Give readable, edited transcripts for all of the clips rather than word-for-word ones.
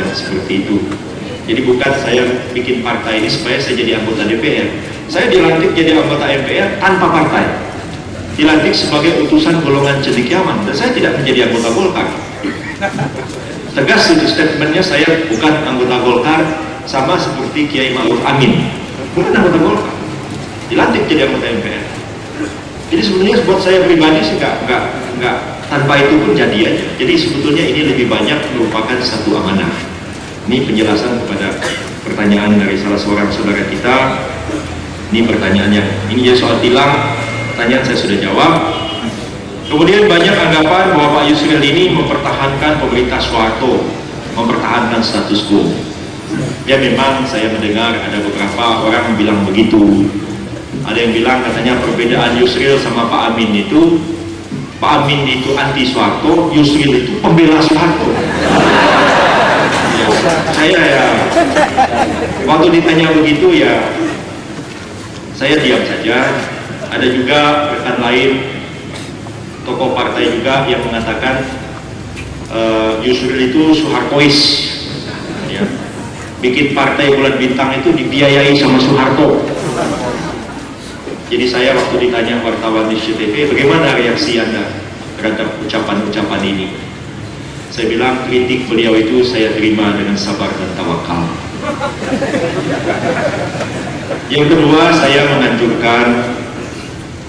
yang seperti itu. Jadi bukan saya bikin partai ini supaya saya jadi anggota DPR. Saya dilantik jadi anggota MPR tanpa partai, dilantik sebagai utusan golongan cendekiawan, dan saya tidak menjadi anggota Golkar. Tegas itu statementnya, saya bukan anggota Golkar, sama seperti Kiai Ma'ruf Amin, bukan anggota Golkar, dilantik jadi anggota MPR. Jadi sebenarnya buat saya pribadi sih nggak tanpa itu pun jadi aja. Jadi sebetulnya ini lebih banyak merupakan satu amanah. Ini penjelasan kepada pertanyaan dari salah seorang saudara kita. Ini pertanyaan yang ini jadi soal tilang. Pertanyaan saya sudah jawab. Kemudian banyak anggapan bahwa Pak Yusril ini mempertahankan pemerintah Soeharto, mempertahankan status quo. Ya memang saya mendengar ada beberapa orang bilang begitu. Ada yang bilang katanya perbedaan Yusril sama Pak Amin itu, Pak Amin itu anti Soeharto, Yusril itu pembela Soeharto. Ya, saya ya waktu ditanya begitu ya saya diam saja. Ada juga rekan lain tokoh partai juga yang mengatakan Yusril itu Soehartois, ya. Bikin partai Bulan Bintang itu dibiayai sama Soeharto. Jadi saya waktu ditanya wartawan di SCTV, bagaimana reaksi Anda terhadap ucapan-ucapan ini? Saya bilang kritik beliau itu saya terima dengan sabar dan tawakal. Yang kedua, saya menganjurkan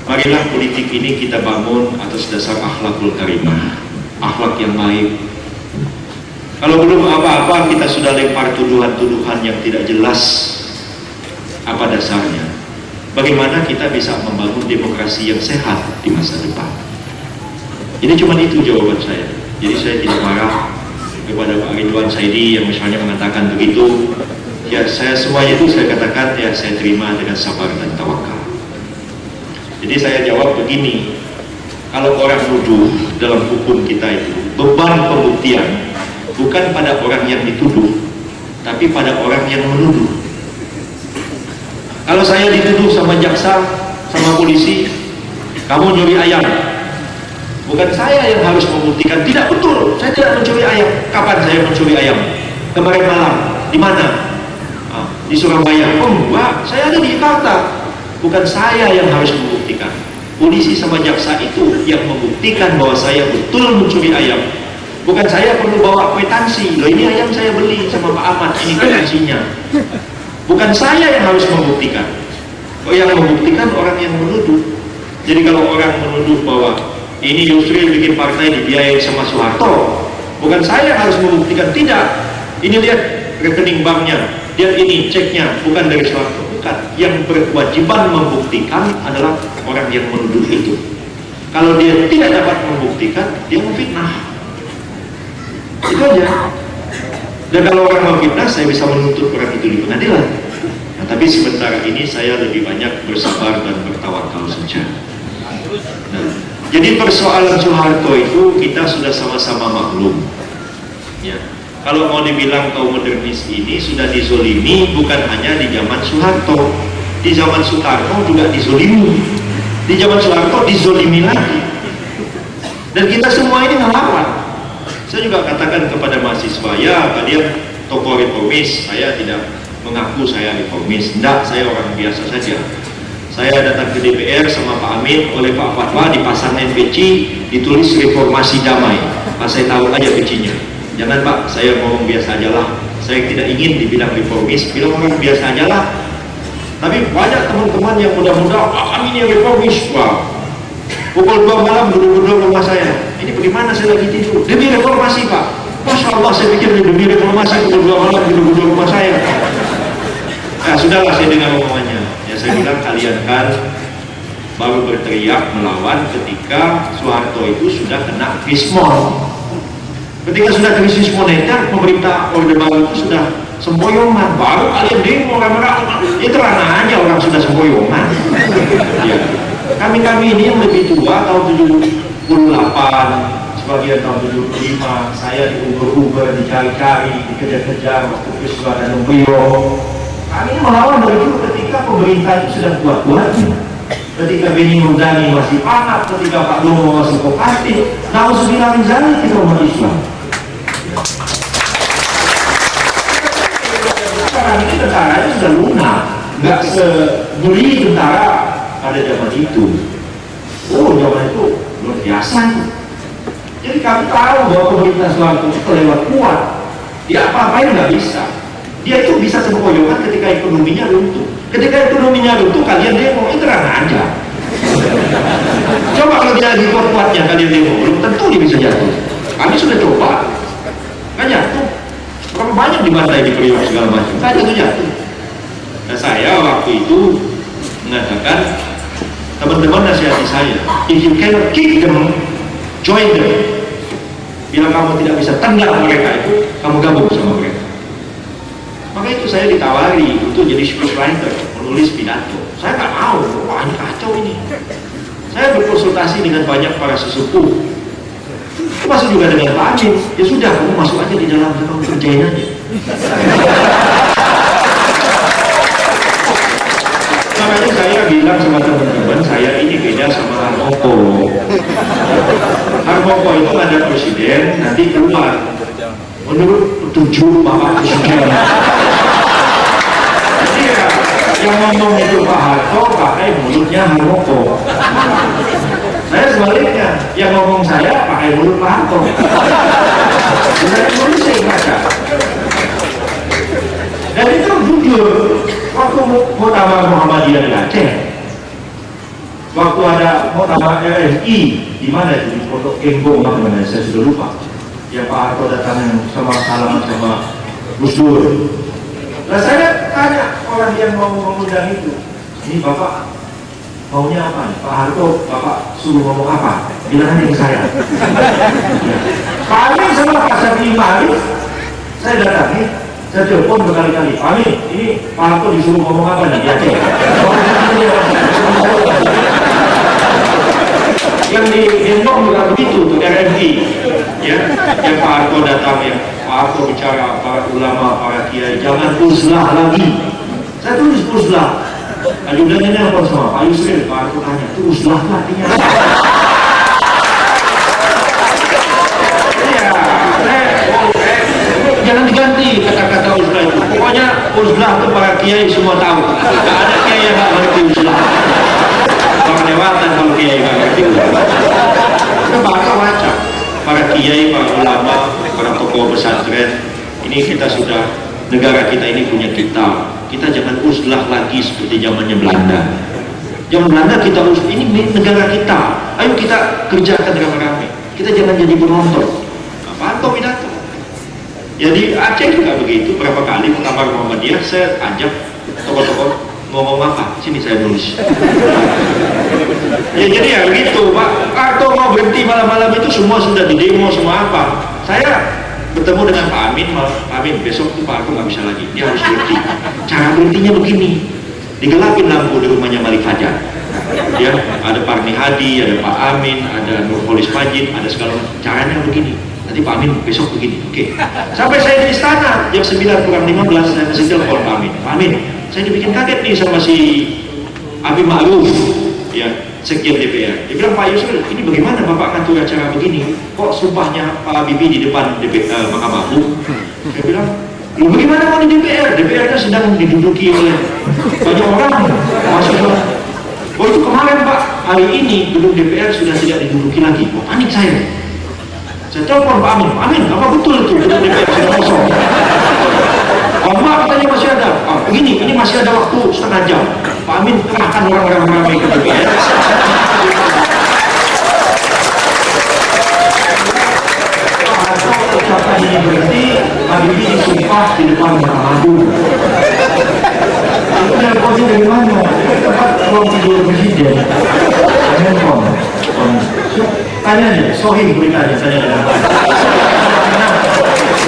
marilah politik ini kita bangun atas dasar akhlakul karimah, akhlak yang baik. Kalau belum apa-apa kita sudah lempar tuduhan-tuduhan yang tidak jelas apa dasarnya. Bagaimana kita bisa membangun demokrasi yang sehat di masa depan? Ini cuma itu jawaban saya. Jadi saya tidak marah kepada Pak Ridwan Saidi yang misalnya mengatakan begitu. Ya saya semuanya itu saya katakan ya saya terima dengan sabar dan tawakal. Jadi saya jawab begini, kalau orang nuduh dalam hukum kita itu beban pembuktian bukan pada orang yang dituduh, tapi pada orang yang menuduh. Kalau saya dituduh sama jaksa, sama polisi, kamu nyuri ayam, bukan saya yang harus membuktikan. Tidak betul, saya tidak mencuri ayam. Kapan saya mencuri ayam? Kemarin malam. Di mana? Di Surabaya. Oh enggak, saya ada di Jakarta. Bukan saya yang harus membuktikan. Polisi sama jaksa itu yang membuktikan bahwa saya betul mencuri ayam. Bukan saya perlu bawa kwitansi. Loh ini ayam saya beli sama Pak Ahmad, ini kwitansinya. Bukan saya yang harus membuktikan. Yang membuktikan orang yang menuduh. Jadi kalau orang menuduh bahwa ini Yusril bikin partai dibiayai sama Soeharto, bukan saya yang harus membuktikan. Tidak. Ini lihat rekening banknya, lihat ini ceknya, bukan dari Soeharto. Bukan. Yang berkewajiban membuktikan adalah orang yang menuduh itu. Kalau dia tidak dapat membuktikan, dia memfitnah. Itu aja. Dan kalau orang memfitnah, saya bisa menuntut orang itu di pengadilan. Nah, tapi sementara ini saya lebih banyak bersabar dan bertawakal saja. Nah, jadi persoalan Soeharto itu kita sudah sama-sama maklum. Ya. Kalau mau dibilang kaum modernis ini sudah dizolimi bukan hanya di zaman Soeharto, di zaman Soekarno juga dizolimi, di zaman Soeharto dizolimi lagi. Dan kita semua ini ngelawan. Saya juga katakan kepada mahasiswa, ya kalian tokoh reformis, saya tidak mengaku saya reformis. Tidak, saya orang biasa saja. Saya datang ke DPR sama Pak Amin, oleh Pak Fatwa dipasang NPC, ditulis reformasi damai. Pak saya tahu aja PC-nya. Jangan Pak, saya ngomong biasa aja lah. Saya tidak ingin dibilang reformis, bilang orang biasa aja lah. Tapi banyak teman-teman yang muda-muda, Pak Amin yang reformis, wah. Pukul 2 malam duduk-duduk rumah saya. Ini bagaimana saya lagi tidur? Demi reformasi Pak. Masya Allah saya pikir demi reformasi pukul 2 malam duduk-duduk rumah saya. Nah sudahlah saya dengar omongannya. Ya saya bilang kalian kan baru berteriak melawan ketika Soeharto itu sudah kena krisis moneter. Ketika sudah krisis moneter, pemerintah Orde Baru itu sudah semboyongan. Baru kalian demo ramai-ramai. Itu ranah aja orang sudah semboyongan. Ya. Kami-kami ini yang lebih tua tahun 78, sebagian tahun 75, saya diuber-uber, dicari-cari, dikejar-kejar waktu peristiwa Danau Priok. Kami melawan dari dulu ketika pemerintah itu sudah kuat-kuatnya. Ketika Benny Murdani masih panas, ketika Pak Lomo masih kooperatif, nauzubillah min dzalik kita umat Islam. sekarang ini tentaranya sudah lunak, nggak sebeli tentara pada zaman itu. Oh, zaman itu luar biasa. Jadi kami tahu bahwa pemerintah Soeharto itu kelewat kuat. Dia apa-apain nggak bisa. Dia itu bisa sempoyongan ketika ekonominya runtuh. Ketika ekonominya runtuh, kalian demo, itu terang aja. Coba kalau dia lagi kuat-kuatnya kalian demo, belum tentu dia bisa jatuh. Kami sudah coba, nggak jatuh. Berapa banyak dibantai di Priok segala macam, nggak jatuh-jatuh. Nah, saya waktu itu mengatakan, teman-teman nasihati saya, if you cannot kick them, join them. Bila kamu tidak bisa tendang mereka itu, kamu gabung sama mereka. Maka itu saya ditawari untuk jadi speech writer, menulis pidato. Saya nggak mau, wah ini kacau ini. Saya berkonsultasi dengan banyak para sesepuh, termasuk juga dengan Pak Amin. Ya sudah, kamu masuk aja di dalam, kamu kerjain aja. Makanya saya bilang sama teman-teman, saya ini beda sama Harmoko. Harmoko itu ada presiden, nanti keluar menurut 7 Bapak Presiden. Jadi ya, yang ngomong itu Pak Harto pakai mulutnya Harmoko. Saya sebaliknya, yang ngomong saya pakai mulut Pak Harto. Saya mulut saya baca. Dan itu jujur, waktu Muktamar Muhammadiyah di Aceh, waktu ada Muktamar RSI, di mana itu di Pondok Kenggong, mana saya sudah lupa. Yang Pak Harto datang sama salaman sama Gus Dur. Nah, saya tanya orang yang mau mengundang itu, ini Bapak maunya apa? Pak Harto, Bapak suruh ngomong apa? Bilang aja ke saya. Pak Amin sama Pak Syafii Ma'arif, saya datangi, saya telepon berkali-kali. Pak Amin, ini Pak Harto disuruh ngomong apa nih? Ya, yang di Gendong juga begitu, tuh RMI, ya, yang Pak Harto datang, ya, Pak Harto bicara para ulama, para kiai, jangan uzlah lagi. Saya tulis uzlah. Ajudannya apa sama Pak Yusril? Pak Harto tanya, itu uzlah artinya. Ya, jangan diganti kata-kata uzlah itu. Pokoknya uzlah itu para kiai semua tahu. Tidak ada kiai yang nggak ngerti uzlah. Kelewatan kalau kiai nggak ngerti. Kita baca para kiai, para ulama, para tokoh pesantren. Ini kita sudah, negara kita ini punya kita jangan uzlah lagi seperti zamannya Belanda. Zaman Belanda kita ini negara kita. Ayo kita kerjakan rame-rame. Kita jangan jadi penonton. Pantau pidato. Jadi Aceh juga begitu. Berapa kali Muktamar Muhammadiyah saya ajak tokoh-tokoh ngomong apa? Sini saya nulis. Ya jadi ya begitu Pak. Atau mau berhenti malam-malam itu semua sudah di demo semua apa? Saya bertemu dengan Pak Amin, Pak Amin besok tuh Pak aku nggak bisa lagi, dia harus berhenti. Cara berhentinya begini, digelapin lampu di rumahnya Malik Fajar. Ya, ada Parmi Hadi, ada Pak Amin, ada Nurholis Majid, ada segala macam. Caranya begini. Nanti Pak Amin besok begini, oke. Sampai saya di istana jam 9:15 saya masih telepon Pak Amin. Pak Amin, saya dibikin kaget nih sama si Abi Ma'ruf, ya, Sekjen DPR. Dia bilang, Pak Yusril, ini bagaimana Bapak ngatur acara begini? Kok sumpahnya Pak Habibie di depan DPR, Mahkamah Agung? Dia bilang, lu bagaimana mau di DPR? DPR-nya sedang diduduki oleh banyak orang. Maksudnya, oh itu kemarin Pak, hari ini gedung DPR sudah tidak diduduki lagi. Oh, panik saya. Saya telepon Pak Amin, Amin, apa betul itu gedung DPR sudah kosong? Oh Pak, katanya masih ada. Oh, begini, ini masih ada waktu setengah jam. Pak Amin kerahkan orang-orang ramai ke DPR. Kalau ucapan ini berhenti, Habibie disumpah di depan Mahkamah Agung. Itu teleponnya dari mana? Tempat ruang tidur presiden. Handphone. Tanya aja, Sohib beritanya, tanya dengan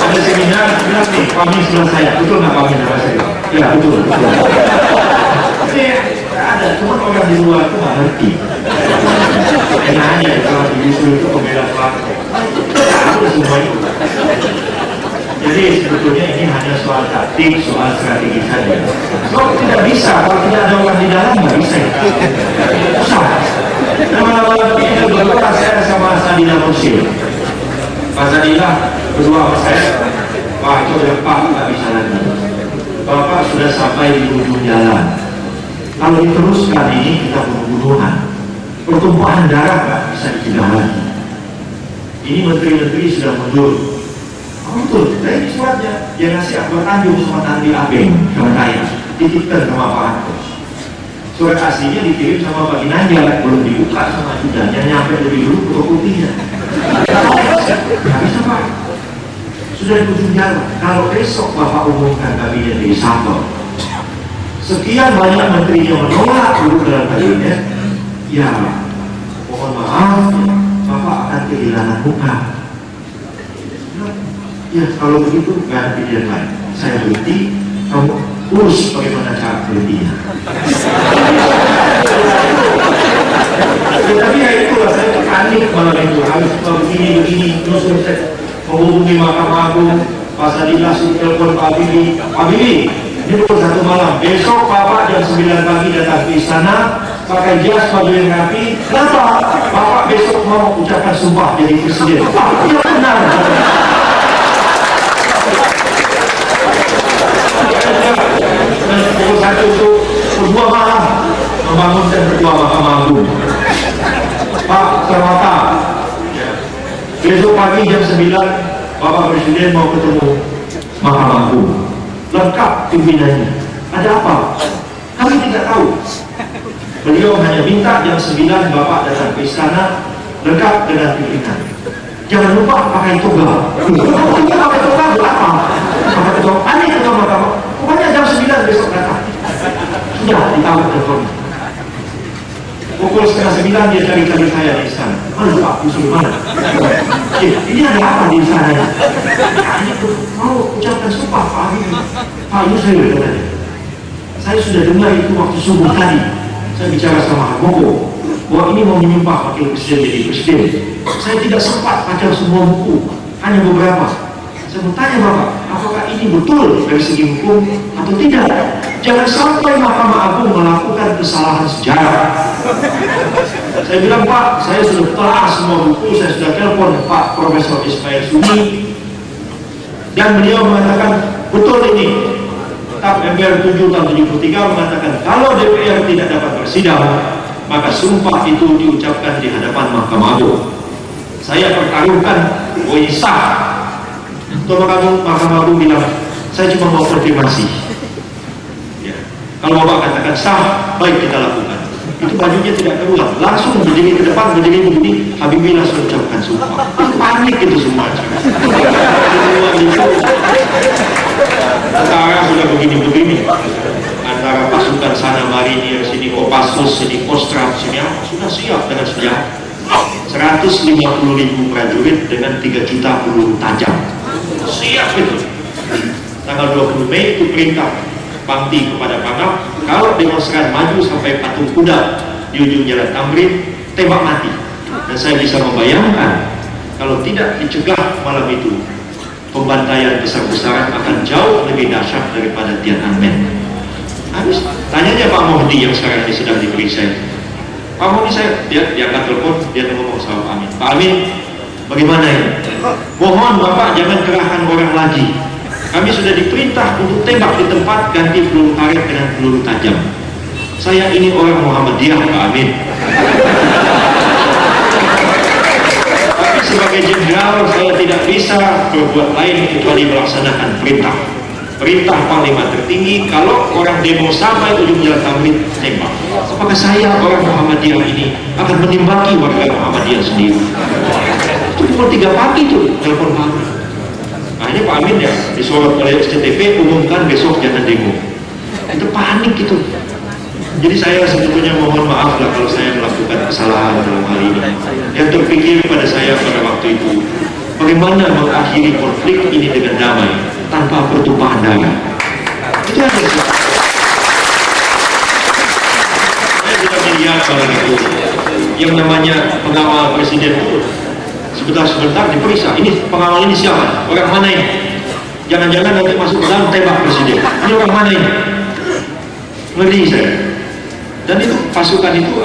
ada seminar, bilang nih, kami sebelah saya, betul nggak kami nama saya? Ya betul. Tapi ada, cuma orang di luar itu nggak ngerti. Enak aja kalau di Yusril itu pembela pelaku. Itu semua itu. Jadi sebetulnya ini hanya soal taktik, soal strategi saja. So tidak bisa, kalau tidak ada orang di dalam nggak bisa. Susah. Lama-lama kita berdua saya sama Sadila Mursyid. Pak Sadila berdua sama saya, Pak itu udah Pak nggak bisa lagi. Bapak sampai di ujung jalan. Kalau diteruskan ini kita pembunuhan, pertumpahan darah nggak bisa dicegah lagi. Ini menteri-menteri sudah mundur. Oh betul, ini suratnya yang ngasih Akbar Tanjung sama Tandi Abeng sama saya, titipkan sama Pak Harto. Surat aslinya dikirim sama Pak Ginanjar, belum dibuka sama Judanya, nyampe lebih dulu foto putihnya. Nggak bisa Pak, sudah di ujung jalan. Kalau besok Bapak umumkan kabinet di reshuffle, sekian banyak menteri yang menolak duduk dalam kabinet, ya mohon maaf, Bapak akan kehilangan muka. Ya kalau begitu nggak ada pilihan lain. Saya berhenti, kamu urus bagaimana cara berhentinya. Tapi ya itulah, saya panik malam itu. Harus begini, terus saya menghubungi Mahkamah Agung, Pak Sadila suruh telepon Pak Bibi. Pak Bibi, ini pukul 1 malam. Besok Bapak jam 9 pagi datang ke istana, pakai jas baju yang rapi. Kenapa? Bapak besok mau ucapkan sumpah jadi presiden. Iya benar. Pukul 1 itu berdua malam membangunkan ketua Mahkamah Agung, Pak Sarwata. Besok pagi jam 9 Bapak Presiden mau ketemu Mahkamah Agung, lengkap pimpinannya. Ada apa? Kami tidak tahu. Beliau hanya minta jam 9 Bapak datang ke istana, lengkap dengan pimpinan. Jangan lupa pakai toga. Iya pakai toga buat apa? Pakai toga. Aneh ketua Mahkamah. Pokoknya jam 9 besok datang. Sudah ditawar telepon. Pukul setengah 9 dia cari-cari saya di istana. Mana Pak Yusril mana? Ini ada apa di istana? Mau ucapkan sumpah Pak Yusril katanya. Saya sudah dengar itu waktu subuh tadi. Saya bicara sama Harmoko bahwa ini mau menyumpah wakil presiden jadi presiden. Saya tidak sempat baca semua buku, hanya beberapa. Saya bertanya Bapak, apakah ini betul dari segi hukum atau tidak? Jangan sampai Mahkamah Agung melakukan kesalahan sejarah. Saya bilang Pak, saya sudah telah semua buku, saya sudah telepon Pak Profesor Ismail Suni, dan beliau mengatakan betul ini. TAP MPR 7 tahun 73 mengatakan kalau DPR tidak dapat bersidang, maka sumpah itu diucapkan di hadapan Mahkamah Agung. Saya pertaruhkan bahwa sah. Mahkamah Agung bilang, saya cuma mau konfirmasi. Ya. Kalau Bapak katakan sah, baik kita lakukan. Itu bajunya tidak terulang, langsung berdiri ke depan, berdiri begini, Habibie langsung ucapkan sumpah. Panik itu semua. Antara sudah begini-begini, antara pasukan sana marinir, sini Kopassus, sini Kostrad, sini apa, sudah siap dengan senjata. 150.000 prajurit dengan 3 juta peluru tajam. Siap itu. Tanggal 20 Mei itu perintah Pangti kepada Pangap, kalau demonstran maju sampai patung kuda di ujung jalan Tamrin, tembak mati. Dan saya bisa membayangkan kalau tidak dicegah malam itu, pembantaian besar-besaran akan jauh lebih dahsyat daripada Tiananmen. Habis tanyanya Pak Mohdi yang sekarang ini sedang diperiksa. Pak Mohdi dia angkat telepon, dia ngomong sama Pak Amin. Pak Amin, bagaimana ini? Mohon Bapak jangan kerahkan orang lagi. Kami sudah diperintah untuk tembak di tempat, ganti peluru karet dengan peluru tajam. Saya ini orang Muhammadiyah Pak Amin. Tapi sebagai jenderal saya tidak bisa berbuat lain kecuali melaksanakan perintah. Perintah Panglima tertinggi, kalau orang demo sampai ujung jalan Tamrin, tembak. Apakah saya orang Muhammadiyah ini akan menimbaki warga Muhammadiyah sendiri? Itu pukul 3 pagi tuh telepon Pak Amin. Nah ini Pak Amin ya disorot oleh SCTV, umumkan besok jangan demo. Itu panik gitu. Jadi saya sebetulnya mohon maaf lah kalau saya melakukan kesalahan dalam hal ini. Yang terpikir pada saya pada waktu itu, bagaimana mengakhiri konflik ini dengan damai tanpa pertumpahan darah. Itu aja sih. Saya sudah melihat pada itu yang namanya pengawal presiden itu sebentar diperiksa. Ini pengawal ini siapa? Orang mana ini? Jangan-jangan nanti masuk ke dalam tembak presiden. Ini orang mana ini? Ngeri saya. Dan itu pasukan itu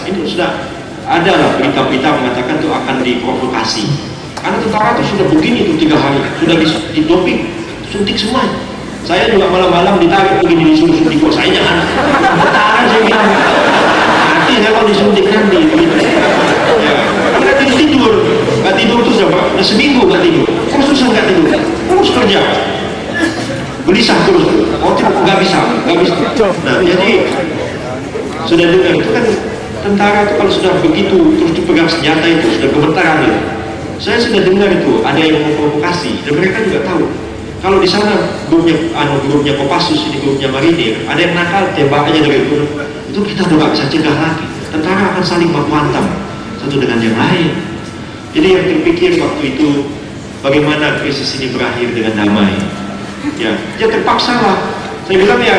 itu sudah ada lah berita-berita mengatakan itu akan diprovokasi. Karena tentara itu sudah begini itu 3 hari, sudah didoping, suntik semua. Saya juga malam-malam ditarik begini disuruh suntik kok. Saya jangan bertahan, saya bilang. Nanti saya kalau disuntik nanti gitu. Ya, nggak tidur, nggak tidur terus apa? Udah seminggu nggak tidur, terus nggak tidur, terus kerja, gelisah terus. Oh nggak bisa. Nah jadi sudah dengar itu kan tentara itu kalau sudah begitu terus dipegang senjata itu sudah gemetaran ya. Saya sudah dengar itu ada yang memprovokasi dan mereka juga tahu kalau di sana grupnya Kopassus, ini grupnya Marinir, ada yang nakal tembak aja dari itu kita udah nggak bisa cegah lagi. Tentara akan saling baku hantam satu dengan yang lain. Jadi yang terpikir waktu itu bagaimana krisis ini berakhir dengan damai. Ya terpaksa lah. Saya bilang ya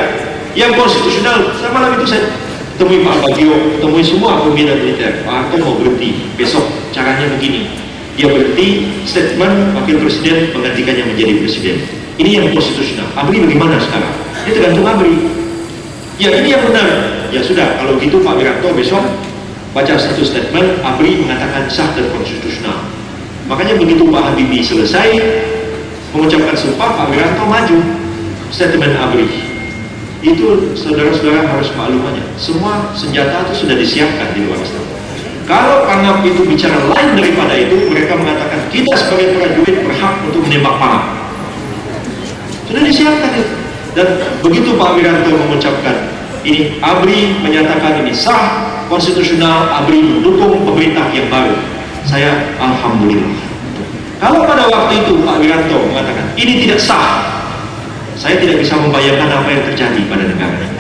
yang konstitusional. Sama malam itu saya temui Pak Bagio, temui semua pembina militer. Pak Harto mau berhenti besok, caranya begini. Dia berhenti, statement wakil presiden menggantikannya menjadi presiden. Ini yang konstitusional. ABRI bagaimana sekarang? Ini tergantung ABRI. Ya ini yang benar. Ya sudah, kalau gitu Pak Wiranto besok baca satu statement, ABRI mengatakan sah dan konstitusional. Makanya begitu Pak Habibie selesai mengucapkan sumpah, Pak Wiranto maju statement ABRI. Itu saudara-saudara harus maklumannya. Semua senjata itu sudah disiapkan di luar sana. Kalau Pangap itu bicara lain daripada itu, mereka mengatakan kita sebagai prajurit berhak untuk menembak Pangap. Sudah disiapkan itu. Dan begitu Pak Wiranto mengucapkan ini, ABRI menyatakan ini sah, konstitusional, ABRI mendukung pemerintah yang baru. Saya alhamdulillah. Kalau pada waktu itu Pak Wiranto mengatakan ini tidak sah, saya tidak bisa membayangkan apa yang terjadi pada negara ini.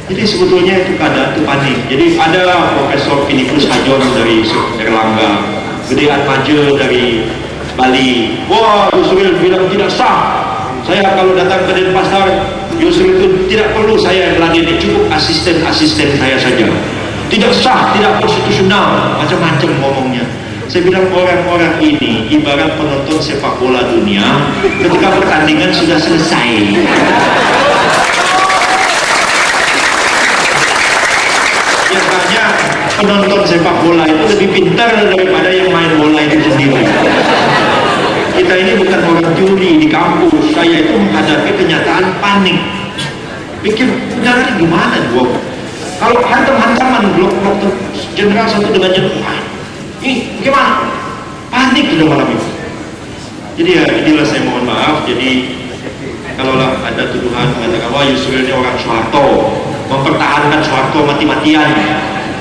Jadi sebetulnya itu keadaan itu panik. Jadi ada Profesor Filipus Hajon dari Erlangga, Gede Atmaja dari Bali. Wah, Yusril bilang tidak sah. Saya kalau datang ke Denpasar, Yusril itu tidak perlu saya yang meladeni, cukup asisten-asisten saya saja. Tidak sah, tidak konstitusional, macam-macam ngomongnya. Saya bilang orang-orang ini ibarat penonton sepak bola dunia ketika pertandingan sudah selesai. Biasanya penonton sepak bola itu lebih pintar daripada yang main bola itu sendiri. Kita ini bukan orang juri di kampus. Saya itu menghadapi kenyataan panik. Pikir, udara ini gimana gua? Kalau hantam-hantaman blok-blok jenderal satu dengan jenderal, ini gimana? Panik sudah malam itu. Jadi ya inilah saya mohon maaf. Jadi kalaulah ada tuduhan mengatakan wah Yusril ini orang Soeharto, mempertahankan Soeharto mati-matian,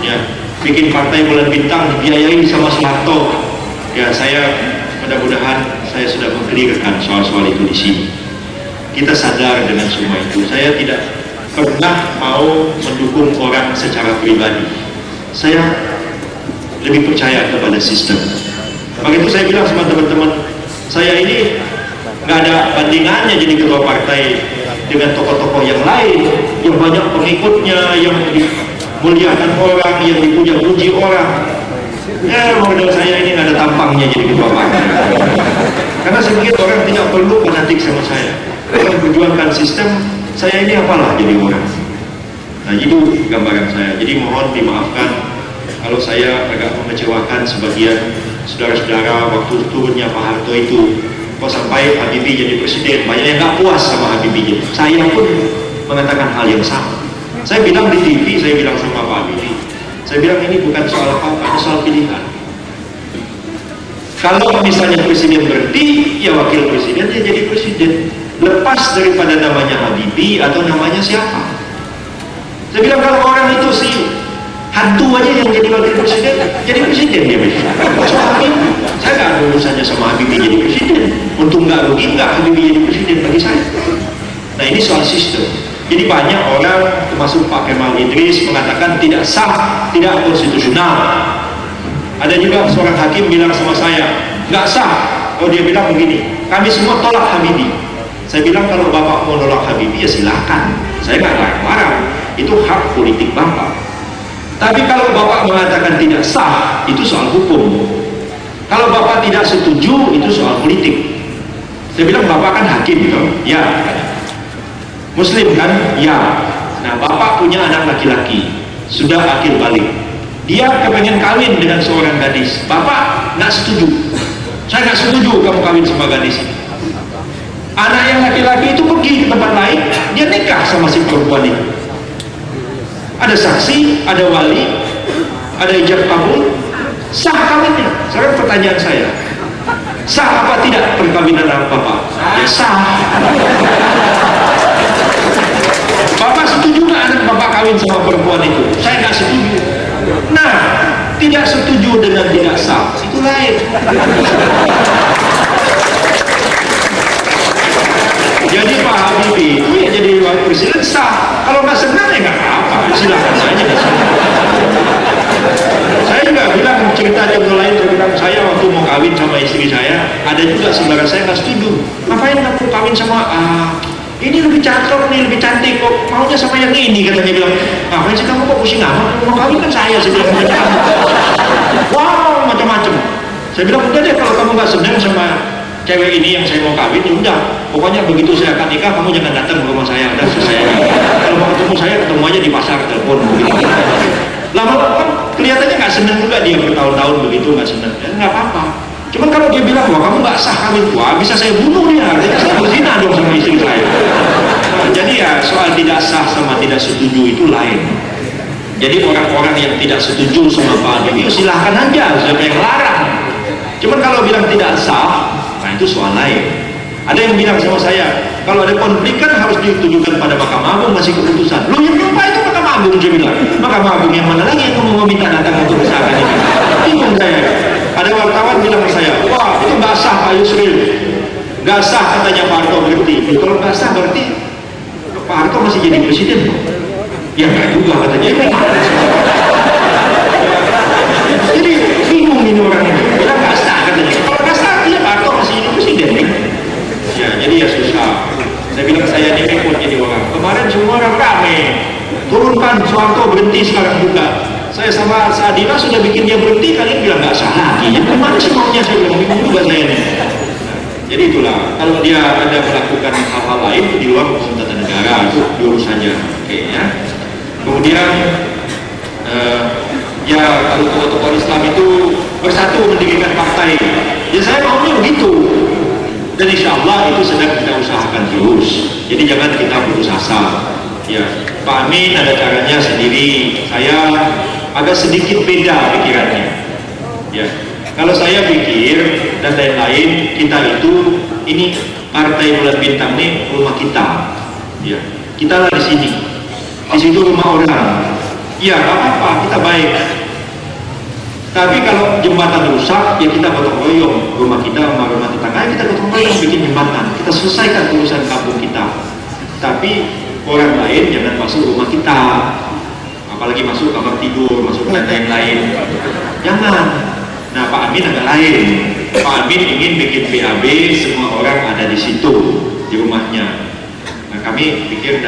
ya bikin partai bulan bintang dibiayai sama Soeharto. Ya saya mudah-mudahan saya sudah mengklirkan soal-soal itu di sini. Kita sadar dengan semua itu. Saya tidak pernah mau mendukung orang secara pribadi. Saya lebih percaya kepada sistem. Maka itu saya bilang sama teman-teman, saya ini nggak ada bandingannya jadi ketua partai dengan tokoh-tokoh yang lain yang banyak pengikutnya, yang dimuliakan orang, yang dipuja-puji orang. Ya model saya ini nggak ada tampangnya jadi ketua partai. Karena saya pikir orang tidak perlu fanatik sama saya. Orang perjuangkan sistem, saya ini apalah jadi orang. Nah itu gambaran saya. Jadi mohon dimaafkan kalau saya agak mengecewakan sebagian saudara-saudara waktu turunnya Pak Harto itu. Kok sampai Habibie jadi presiden, banyak yang gak puas sama Habibie. Saya pun mengatakan hal yang sama. Saya bilang di TV, saya bilang sama Pak Habibie, saya bilang ini bukan soal apa-apa, soal pilihan. Kalau misalnya presiden berhenti, ya wakil presiden dia jadi presiden. Lepas daripada namanya Habibie atau namanya siapa. Saya bilang kalau orang itu sih hantu aja yang jadi wakil presiden dia bisa. Soal Habibie, saya nggak ada urusannya sama Habibie jadi presiden. Untung nggak rugi nggak Habibie jadi presiden bagi saya. Nah ini soal sistem. Jadi banyak orang termasuk Pak Kemal Idris mengatakan tidak sah, tidak konstitusional. Ada juga seorang hakim bilang sama saya nggak sah. Oh dia bilang begini, kami semua tolak Habibie. Saya bilang kalau bapak mau nolak Habibie ya silakan. Saya nggak larang-larang. Itu hak politik bapak. Tapi kalau bapak mengatakan tidak sah, itu soal hukum. Kalau bapak tidak setuju, itu soal politik. Saya bilang bapak kan hakim, gitu. Ya. Muslim kan? Ya. Nah, bapak punya anak laki-laki, sudah akil balik. Dia kepengen kawin dengan seorang gadis. Bapak nggak setuju. Saya nggak setuju kamu kawin sama gadis. Anak yang laki-laki laki-laki itu pergi ke tempat lain, dia nikah sama si perempuan itu. Ada saksi, ada wali, ada ijab kabul, sah kawinnya. Sekarang pertanyaan saya, sah apa tidak perkawinan anak Bapak? Ya sah. Bapak setuju nggak anak Bapak kawin sama perempuan itu? Saya nggak setuju. Nah, tidak setuju dengan tidak sah itu lain. Jadi Pak Habibie itu ya jadi wakil presiden sah. Kalau nggak senang ya nggak apa-apa, silakan saja. Saya juga bilang cerita contoh lain, saya bilang saya waktu mau kawin sama istri saya, ada juga saudara saya nggak setuju. Ngapain kamu kawin sama ini lebih cakep nih, lebih cantik kok, maunya sama yang ini, katanya bilang. Ngapain sih kamu kok pusing amat, mau kawin kan saya bilang. Wow, macam-macam. Saya bilang udah deh, kalau kamu nggak senang sama cewek ini yang saya mau kawin, ya udah, pokoknya begitu saya akan nikah kamu jangan datang ke rumah saya, udah selesai. Kalau mau ketemu saya, ketemu aja di pasar, telepon begitu. Lama-lama kan kelihatannya nggak senang juga dia bertahun-tahun begitu, nggak senang, ya nggak apa-apa. Cuman kalau dia bilang, wah kamu nggak sah kawin, wah bisa saya bunuh dia, artinya saya berzina dong sama istri saya. Nah, jadi ya soal tidak sah sama tidak setuju itu lain. Jadi orang-orang yang tidak setuju sama Pak Habibie, silahkan aja, siapa yang larang. Cuman kalau bilang tidak sah, nah itu soal lain. Ada yang bilang sama saya, kalau ada konflik kan harus ditujukan pada Mahkamah Agung masih keputusan. Lu yang nyumpah itu Mahkamah Agung, saya bilang. Mahkamah Agung yang mana lagi yang mau meminta datang untuk kesahkan ini? Bingung saya. Ada wartawan bilang sama saya, wah itu nggak sah Pak Yusril, nggak sah katanya Pak Harto berhenti. Kalau nggak sah berarti Pak Harto masih jadi presiden? Ya nggak juga katanya. Jadi bingung ini orang ini. Bilang nggak sah katanya. Kalau nggak sah dia Pak Harto masih jadi presiden nih. Ya jadi ya susah. Saya bilang saya ini repot jadi orang. Kemarin semua orang rame, turunkan Soeharto berhenti sekarang juga. Saya sama Sadila sudah bikin dia berhenti, kalian bilang nggak sah lagi. Ya gimana sih maunya, saya bilang bingung juga saya ini. Jadi itulah, kalau dia ada melakukan hal-hal lain di luar hukum tata negara itu diurus saja, oke ya. Kemudian ya kalau tokoh-tokoh Islam itu bersatu mendirikan partai, ya saya maunya begitu. Dan insya Allah itu sedang kita usahakan terus. Jadi jangan kita putus asa. Ya, Pak Amin ada caranya sendiri. Saya agak sedikit beda pikirannya. Ya, kalau saya pikir dan lain-lain, kita itu ini Partai Bulan Bintang ini rumah kita. Ya, kita lah di sini. Di situ rumah orang. Ya, apa-apa, kita baik. Tapi kalau jembatan rusak, ya kita gotong royong. Rumah kita sama rumah tetangga, kita gotong royong bikin jembatan. Kita selesaikan urusan kampung kita. Tapi orang lain jangan masuk rumah kita. Apalagi masuk kamar tidur, masuk lain-lain. Jangan. Nah, Pak Amin agak lain. Pak Amin ingin bikin PAB, semua orang ada di situ, di rumahnya. Nah, kami pikir,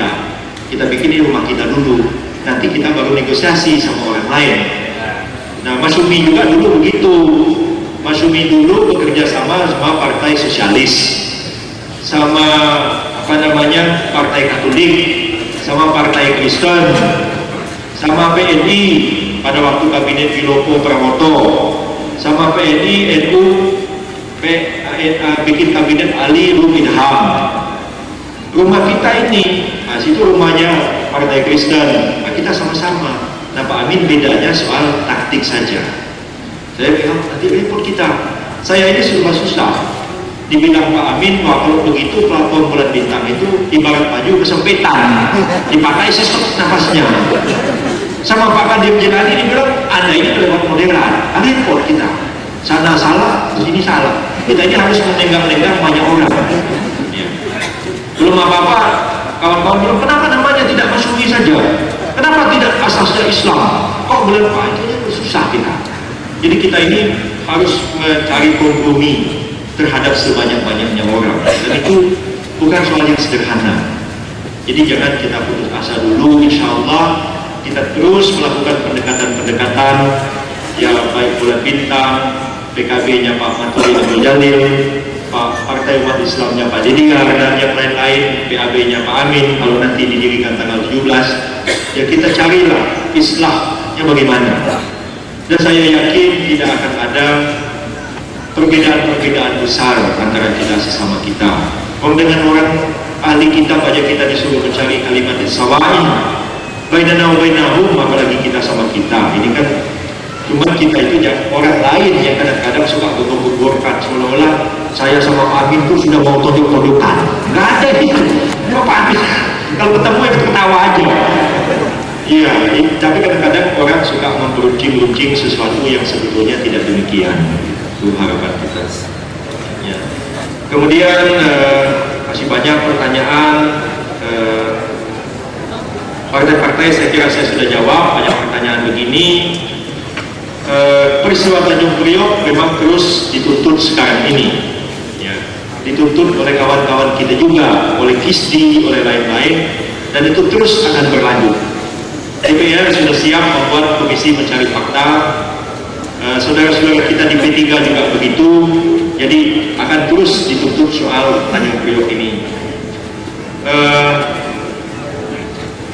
kita bikin di rumah kita dulu. Nanti kita baru negosiasi sama orang lain. Nah, Mas Umi juga dulu begitu. Mas Umi dulu bekerja sama partai sosialis, sama partai Katolik, sama partai Kristen, sama PNI pada waktu kabinet Wilopo Pramoto, sama PNI NU bikin kabinet Ali Lumidham. Rumah kita ini, nah situ rumahnya partai Kristen, nah kita sama-sama. Nah Pak Amin bedanya soal taktik saja. Saya bilang nanti repot kita. Saya ini susah. Dibilang Pak Amin, wah kalau begitu platform Bulan Bintang itu ibarat baju kesempitan, dipakai sesek nafasnya. Sama Pak Kadir Jenani dibilang, Anda ini lewat modern, repot kita. Sana salah, sini salah. Kita ini harus menenggang-nenggang banyak orang. Ya. Belum apa-apa, kawan-kawan bilang, kenapa namanya tidak Masumi saja? Kenapa tidak asasnya Islam? Kok boleh Pak? Itu susah kita. Jadi kita ini harus mencari kompromi terhadap sebanyak-banyaknya orang, dan itu bukan soal yang sederhana. Jadi jangan kita putus asa dulu. Insya Allah kita terus melakukan pendekatan-pendekatan, ya baik Bulan Bintang, PKB-nya Pak Maturi Abdul Jalil, Partai Umat Islamnya Pak Jedigar, dan yang lain-lain, PAB-nya Pak Amin. Kalau nanti didirikan tanggal 17, ya kita carilah islahnya bagaimana. Dan saya yakin tidak akan ada perbedaan-perbedaan besar antara kita sesama kita. Kalau dengan orang ahli kitab aja kita disuruh mencari kalimat sawain bainana wa bainahum, apalagi kita sama kita. Ini kan cuma kita itu orang lain yang kadang-kadang suka bergugurkan seolah-olah saya sama Pak Amin itu sudah mau tonjok-tonjokan. Nggak ada itu. Pak Amin kalau ketemu ya ketawa aja. Iya, tapi kadang-kadang orang suka memperuncing-runcing sesuatu yang sebetulnya tidak demikian. Itu harapan kita. Ya. Kemudian masih banyak pertanyaan. Partai-partai saya kira saya sudah jawab. Banyak pertanyaan begini. Peristiwa Tanjung Priok memang terus dituntut sekarang ini. Ya. Dituntut oleh kawan-kawan kita juga, oleh KISDI, oleh lain-lain, dan itu terus akan berlanjut. DPR sudah siap membuat komisi mencari fakta. Saudara-saudara kita di P3 juga begitu. Jadi akan terus dituntut soal Tanjung Priok ini.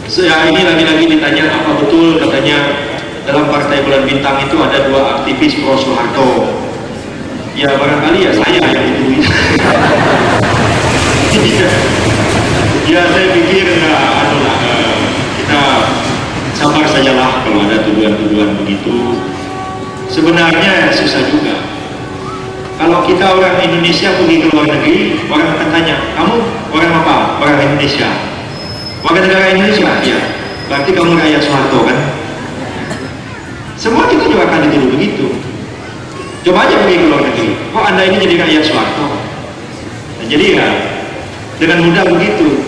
Saya ini lagi-lagi ditanya apa betul katanya dalam Partai Bulan Bintang itu ada 2 aktivis pro Soeharto. Ya barangkali ya saya yang itu. Ya saya pikir kita sabar sajalah kalau ada tuduhan-tuduhan begitu. Sebenarnya susah juga. Kalau kita orang Indonesia pergi ke luar negeri, orang akan tanya, kamu orang apa? Orang Indonesia. Warga negara Indonesia? Ya. Berarti kamu rakyat Soeharto kan? Semua kita juga akan dituduh begitu. Coba aja pergi ke luar negeri. Kok Anda ini jadi rakyat Soeharto? Nah, jadi ya dengan mudah begitu.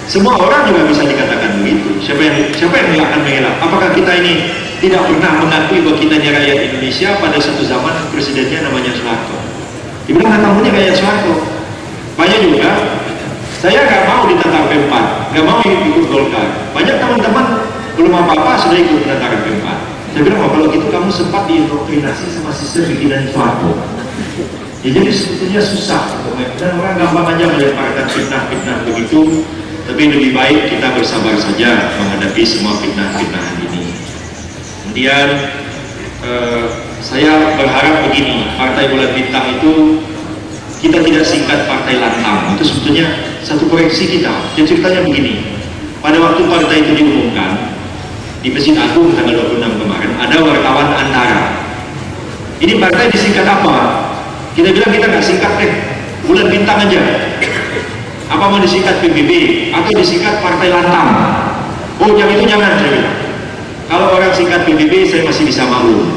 Semua orang juga bisa dikatakan begitu. Siapa yang nggak akan mengelak? Apakah kita ini tidak pernah mengakui bahwa kita ini rakyat Indonesia? Pada satu zaman presidennya namanya Soeharto. Dibilang kamunya rakyat Soeharto. Banyak juga. Saya nggak mau ditentang P4, nggak mau ikut Golkar. Banyak teman-teman belum apa-apa sudah ikut tentang P4. Saya bilang, kalau gitu kamu sempat diindoktrinasi sama sistem bikinan Soeharto. Ya jadi sebetulnya susah. Dan orang gampang aja melemparkan fitnah-fitnah begitu. Tapi lebih baik kita bersabar saja menghadapi semua fitnah-fitnahan ini. Kemudian saya berharap begini, Partai Bulan Bintang itu kita tidak singkat partai lantang. Itu sebetulnya satu koreksi kita. Dan ceritanya begini, pada waktu partai itu diumumkan di Masjid Agung tanggal 26 kemarin, ada wartawan Antara. Ini partai disingkat apa? Kita bilang kita nggak singkat Bulan Bintang aja. Apa mau disingkat PBB atau disingkat Partai Lantang? Oh yang itu jangan, saya bilang. Kalau orang singkat PBB saya masih bisa malu.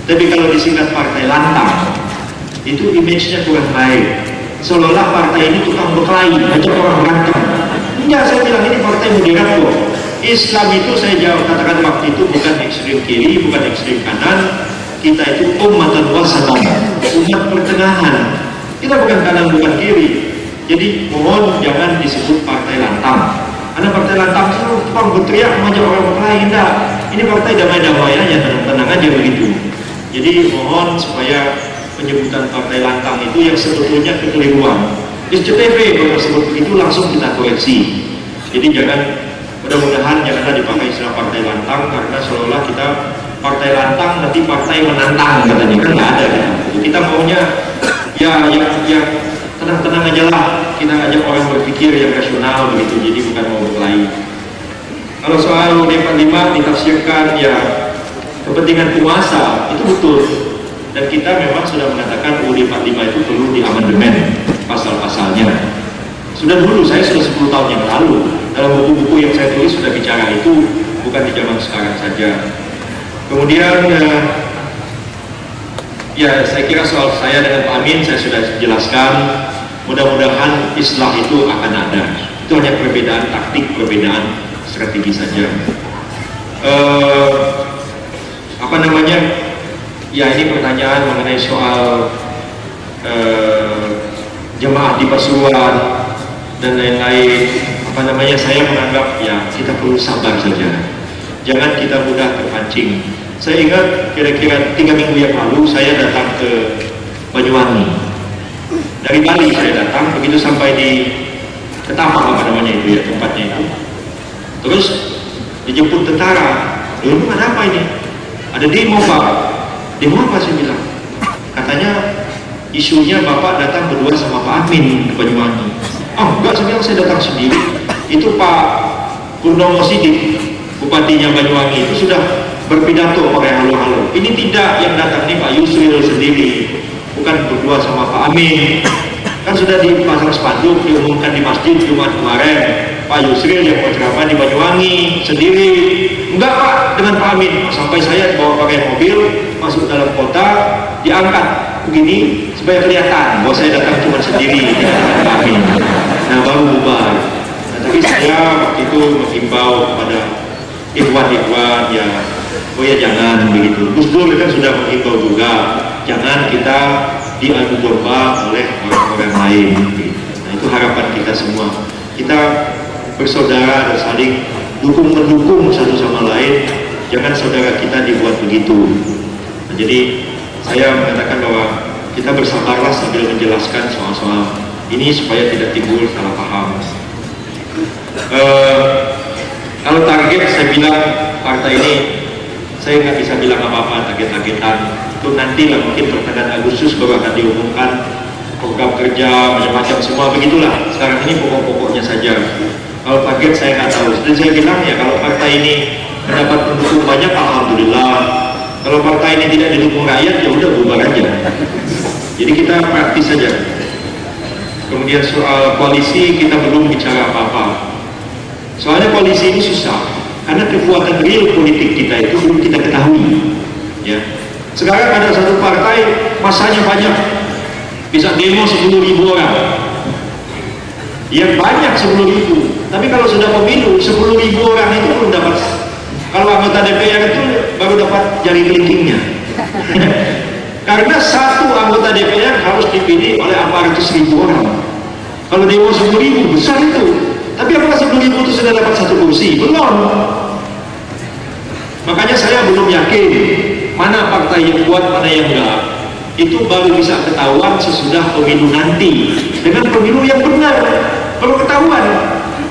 Tapi kalau disingkat Partai Lantang, itu image-nya kurang baik. Seolah-olah partai ini tukang berkelahi, banyak orang berantem. Enggak, saya bilang ini partai moderat kok. Islam itu saya jawab katakan waktu itu bukan ekstrem kiri, bukan ekstrem kanan. Kita itu ummatan wasatan, umat pertengahan. Kita bukan kanan, bukan kiri. Jadi mohon jangan disebut partai lantang. Karena partai lantang itu tukang berteriak mengajak orang berkelahi. Enggak. Ini partai damai-damai aja, tenang-tenang aja begitu. Jadi mohon supaya penyebutan partai lantang itu yang sebetulnya kekeliruan. Di SCTV kalau disebut begitu langsung kita koreksi. Jadi jangan, mudah-mudahan janganlah dipakai istilah partai lantang karena seolah-olah kita partai lantang nanti partai menantang katanya, kan nggak ada kan. Kita maunya ya tenang-tenang aja lah, kita ajak orang berpikir yang rasional begitu, jadi bukan mau berkelahi. Kalau soal UUD 45 ditafsirkan ya kepentingan penguasa, itu betul. Dan kita memang sudah mengatakan UUD 45 itu perlu diamandemen pasal-pasalnya. Sudah dulu, saya sudah 10 tahun yang lalu dalam buku-buku yang saya tulis sudah bicara itu, bukan di zaman sekarang saja. Kemudian ya saya kira soal saya dengan Pak Amin saya sudah jelaskan. Mudah-mudahan islah itu akan ada. Itu hanya perbedaan taktik, perbedaan strategi saja. Apa namanya? Ya ini pertanyaan mengenai soal jemaah di Pasuruan dan lain-lain. Apa namanya? Saya menganggap ya kita perlu sabar saja. Jangan kita mudah terpancing. Saya ingat kira-kira 3 minggu yang lalu saya datang ke Banyuwangi. Dari Bali saya datang, begitu sampai di Ketapang apa namanya itu ya tempatnya itu. Terus dijemput tentara. Lalu ada apa ini? Ada demo Pak. Demo apa saya bilang? Katanya isunya Bapak datang berdua sama Pak Amin ke Banyuwangi. Oh enggak, saya bilang saya datang sendiri. Itu Pak Purnomo Sidik, Bupatinya Banyuwangi, itu sudah berpidato pakai halo-halo. Ini tidak, yang datang ini Pak Yusril sendiri, bukan berdua sama Pak Amin. Kan sudah dipasang spanduk, diumumkan di masjid Jumat kemarin, Pak Yusril yang mau ceramah di Banyuwangi sendiri. Enggak Pak, dengan Pak Amin. Sampai saya dibawa pakai mobil masuk dalam kota, diangkat begini supaya kelihatan bahwa saya datang cuma sendiri dengan Pak Amin. Nah baru bubar. Nah, tapi saya waktu itu menghimbau kepada ikhwan-ikhwan ya, oh ya jangan begitu. Gus Dur kan sudah menghimbau juga, jangan kita diadu domba oleh orang-orang lain. Nah itu harapan kita semua. Kita bersaudara dan saling dukung-mendukung satu sama lain. Jangan saudara kita dibuat begitu. Nah, jadi saya mengatakan bahwa kita bersabarlah sambil menjelaskan soal-soal ini supaya tidak timbul salah paham. Kalau target saya bilang partai ini, saya nggak bisa bilang apa-apa target-targetan. Itu nantilah mungkin pertengahan Agustus baru akan diumumkan program kerja macam-macam semua begitulah. Sekarang ini pokok-pokoknya saja. Kalau target saya nggak tahu. Dan saya bilang ya kalau partai ini mendapat pendukung banyak, alhamdulillah. Kalau partai ini tidak didukung rakyat, ya udah bubar aja. Jadi kita praktis saja. Kemudian soal koalisi kita belum bicara apa-apa. Soalnya koalisi ini susah karena kekuatan real politik kita itu belum kita ketahui. Ya. Sekarang ada satu partai masanya banyak, bisa demo 10.000 orang. Yang banyak 10.000. Tapi kalau sudah pemilu 10.000 orang itu belum dapat. Kalau anggota DPR itu baru dapat jari kelingkingnya. Karena satu anggota DPR harus dipilih oleh 400.000 orang. Kalau demo 10.000 besar itu. Tapi apakah 10.000 itu sudah dapat satu kursi? Belum. Makanya saya belum yakin mana partai yang kuat, mana yang enggak. Itu baru bisa ketahuan sesudah pemilu nanti. Dengan pemilu yang benar, perlu ketahuan.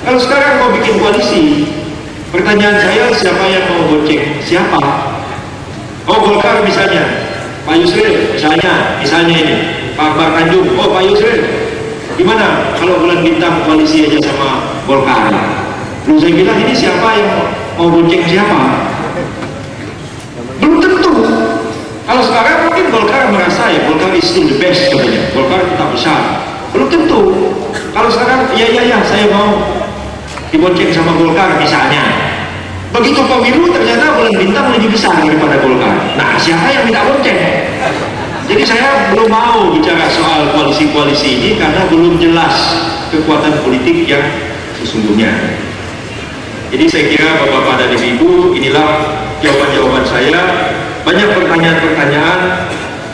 Kalau sekarang mau bikin koalisi, pertanyaan saya siapa yang mau goceng? Siapa? Oh Golkar misalnya, Pak Yusril misalnya ini, Pak Akbar Tanjung. Oh Pak Yusril, gimana kalau bulan bintang koalisi aja sama Golkar? Lalu saya bilang ini siapa yang mau bonceng siapa? Belum tentu. Kalau sekarang mungkin Golkar merasa ya Golkar is still the best katanya, Golkar tetap besar. Belum tentu. Kalau sekarang ya saya mau dibonceng sama Golkar misalnya. Begitu pemilu ternyata bulan bintang lebih besar daripada Golkar. Nah siapa yang minta bonceng? Jadi saya belum mau bicara soal koalisi-koalisi ini karena belum jelas kekuatan politik yang sesungguhnya. Jadi saya kira Bapak-Bapak dan Ibu, inilah jawaban-jawaban saya. Banyak pertanyaan-pertanyaan,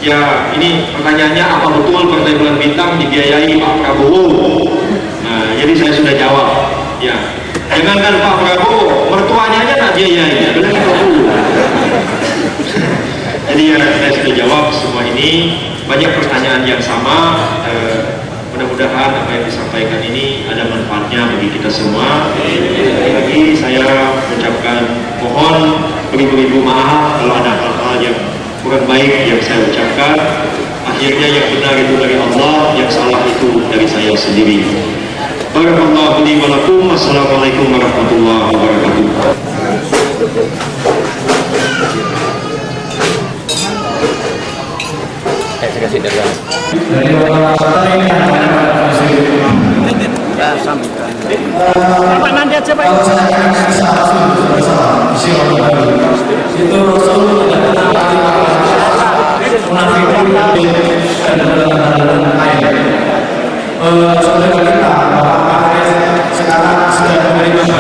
ya ini pertanyaannya apa betul Partai Bulan Bintang dibiayai Pak Prabowo? Nah, jadi saya sudah jawab. Ya, jangankan Pak Prabowo, mertuanya aja nggak biayai, adalah kita dulu. Jadi ya saya sudah jawab semua ini. Banyak pertanyaan yang sama. Mudah-mudahan apa yang disampaikan ini ada manfaatnya bagi kita semua. Lagi saya ucapkan mohon beribu-ribu maaf kalau ada hal-hal yang kurang baik yang saya ucapkan. Akhirnya yang benar itu dari Allah, yang salah itu dari saya sendiri. Barakallahu li wa lakum. Wassalamualaikum warahmatullahi wabarakatuh. Saya kasih dari ya sama Pak nanti aja Pak itu sekarang sudah menerima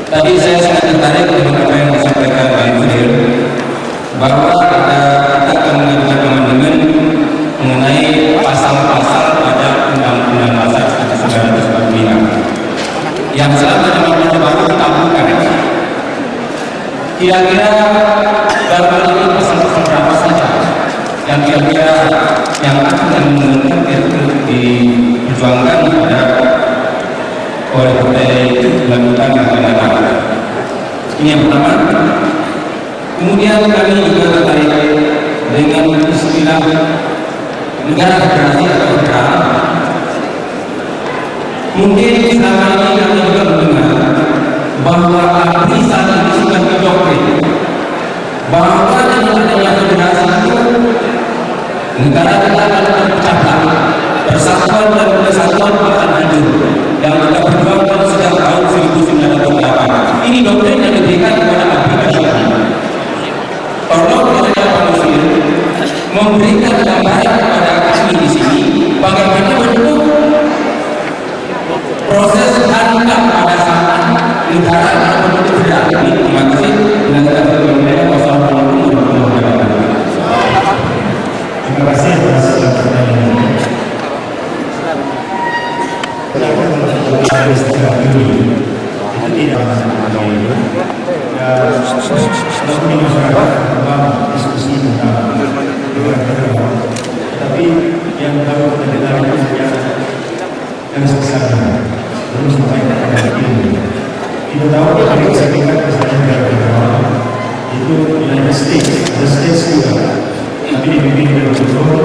tadi saya sangat tertarik dengan apa yang disampaikan Pak Yusril bahwa kita yang akan menggunakan itu diperjuangkan oleh partai dilakukan akan. Ini yang pertama. Kemudian kami juga tertarik dengan istilah negara federasi atau federal. Mungkin selama ini kami juga mendengar bahwa ABRI saat ini sudah didoktrin bahwa dengan adanya federasi itu negara kita akan terpecah belah, persatuan dan kesatuan akan hancur yang kita perjuangkan sejak tahun 1998. Ini doktrin yang diberikan kepada ABRI nasional. Tolong kepada Pak Muslim memberikan gambaran kepada kami di sini bagaimana bentuk proses hancur pada saat negara akan bentuk federal ini. Terima kasih. Dan kita berbicara wassalamualaikum warahmatullahi wabarakatuh. Terima kasih atas pertanyaan ini. Itu tidak di masyarakat memang diskusi tentang negara, tapi yang baru kita dengar itu yang sebesarnya belum sampai kepada ini. Kita tahu Amerika Serikat misalnya negara itu United States, the States juga, tapi dipimpin oleh Gubernur.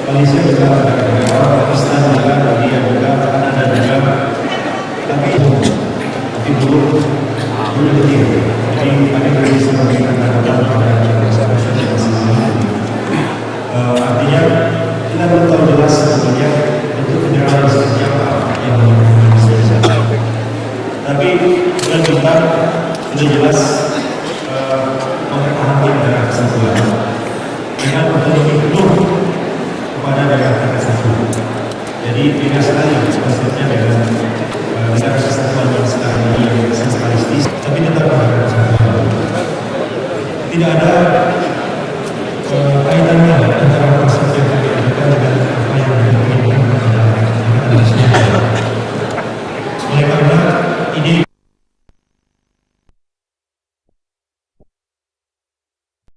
Malaysia juga negara, Pakistan juga, India juga, Kanada juga, tapi belum betul. Jadi ada krisis seperti kata-kata artinya kita belum tahu jelas sebetulnya bentuk federal seperti apa yang Indonesia. Tapi dengan kita sudah jelas mempertahankan negara kesatuan dengan otonomi penuh kepada negara kesatuan. Jadi tidak sekali